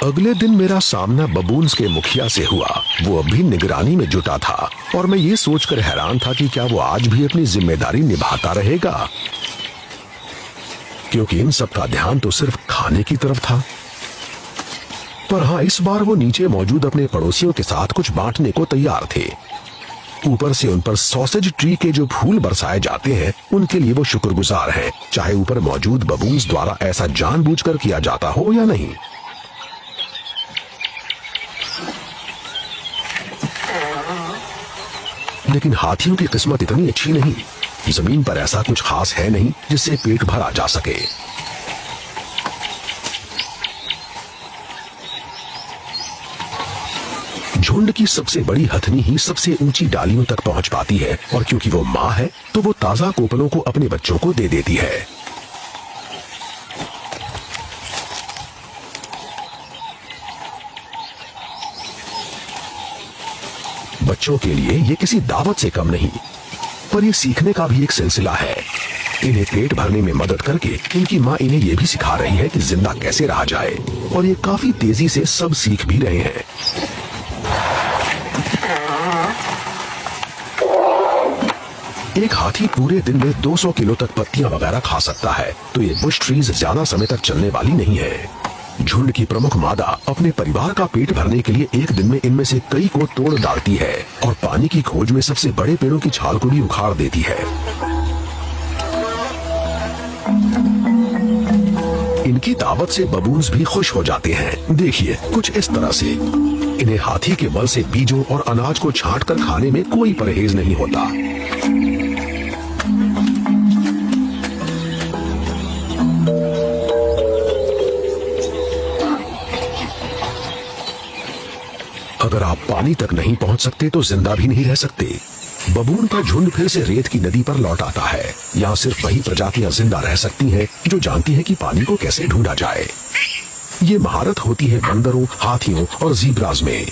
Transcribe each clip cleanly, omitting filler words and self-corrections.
अगले दिन मेरा सामना बबून्स के मुखिया से हुआ। वो अब भी निगरानी में जुटा था और मैं ये सोचकर हैरान था कि क्या वो आज भी अपनी जिम्मेदारी निभाता रहेगा, क्योंकि इन सब का ध्यान तो सिर्फ खाने की तरफ था। पर हाँ, इस बार वो नीचे मौजूद अपने पड़ोसियों के साथ कुछ बांटने को तैयार थे। ऊपर से उन पर सॉसेज ट्री के जो फूल बरसाए जाते हैं उनके लिए वो शुक्रगुजार हैं, चाहे ऊपर मौजूद बबून्स द्वारा ऐसा जानबूझकर किया जाता हो या नहीं। लेकिन हाथियों की किस्मत इतनी अच्छी नहीं। जमीन पर ऐसा कुछ खास है नहीं जिससे पेट भरा जा सके। झुंड की सबसे बड़ी हथनी ही सबसे ऊंची डालियों तक पहुंच पाती है, और क्योंकि वो माँ है तो वो ताजा कोपलों को अपने बच्चों को दे देती है। बच्चों के लिए ये किसी दावत से कम नहीं, पर ये सीखने का भी एक सिलसिला है। इन्हें पेट भरने में मदद करके इनकी माँ इन्हें ये भी सिखा रही है कि जिंदा कैसे रहा जाए, और ये काफी तेजी से सब सीख भी रहे हैं। एक हाथी पूरे दिन में 200 किलो तक पत्तियां वगैरह खा सकता है, तो ये बुश ट्रीज ज्यादा समय तक चलने वाली नहीं है। झुंड की प्रमुख मादा अपने परिवार का पेट भरने के लिए एक दिन में इनमें से कई को तोड़ डालती है और पानी की खोज में सबसे बड़े पेड़ों की छाल को भी उखाड़ देती है। इनकी दावत से बबून्स भी खुश हो जाते हैं। देखिए, कुछ इस तरह से। इन्हें हाथी के बल से बीजों और अनाज को छांटकर खाने में कोई परहेज नहीं होता। अगर आप पानी तक नहीं पहुंच सकते तो जिंदा भी नहीं रह सकते। बबून का झुंड फिर से रेत की नदी पर लौट आता है। यहाँ सिर्फ वही प्रजातियां जिंदा रह सकती हैं जो जानती हैं कि पानी को कैसे ढूंढा जाए। ये महारत होती है बंदरों, हाथियों और ज़ीब्राज़ में।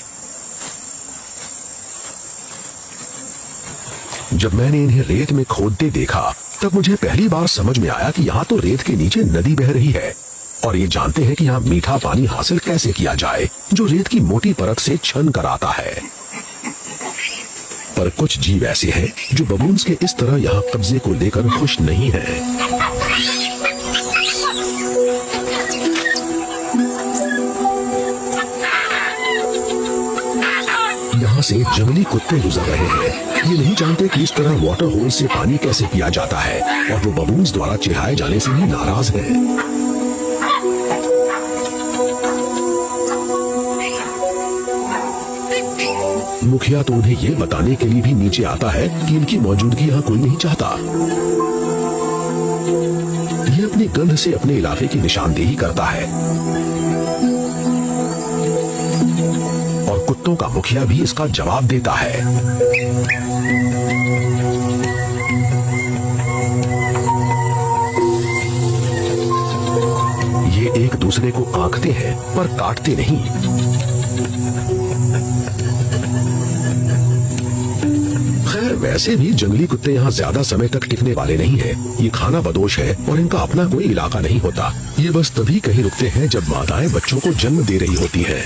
जब मैंने इन्हें रेत में खोदते देखा तब मुझे पहली बार समझ में आया कि यहाँ तो रेत के नीचे नदी बह रही है, और ये जानते हैं कि यहाँ मीठा पानी हासिल कैसे किया जाए जो रेत की मोटी परत से छन कर आता है। पर कुछ जीव ऐसे हैं जो बबून्स के इस तरह यहाँ कब्जे को लेकर खुश नहीं हैं। यहाँ से जंगली कुत्ते गुजर रहे हैं। ये नहीं जानते कि इस तरह वाटर होल से पानी कैसे पिया जाता है, और वो बबून्स द्वारा चिढ़ाए जाने से भी नाराज हैं। मुखिया तो उन्हें ये बताने के लिए भी नीचे आता है कि इनकी मौजूदगी यहाँ कोई नहीं चाहता। ये अपनी गंध से अपने इलाके की निशानदेही करता है, और कुत्तों का मुखिया भी इसका जवाब देता है। ये एक दूसरे को आंकते हैं पर काटते नहीं। वैसे भी जंगली कुत्ते यहाँ ज्यादा समय तक टिकने वाले नहीं हैं। ये खाना बदोश है और इनका अपना कोई इलाका नहीं होता। ये बस तभी कहीं रुकते हैं जब माताएं बच्चों को जन्म दे रही होती हैं।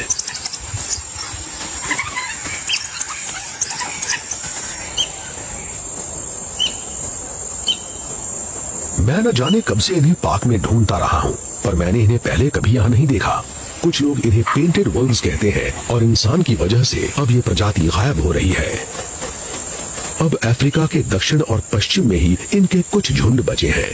मैं न जाने कब से इन्हें पार्क में ढूंढता रहा हूँ, पर मैंने इन्हें पहले कभी यहाँ नहीं देखा। कुछ लोग इन्हें पेंटेड वुल्व्स कहते हैं, और इंसान की वजह से अब ये प्रजाति गायब हो रही है। अब अफ्रीका के दक्षिण और पश्चिम में ही इनके कुछ झुंड बचे हैं।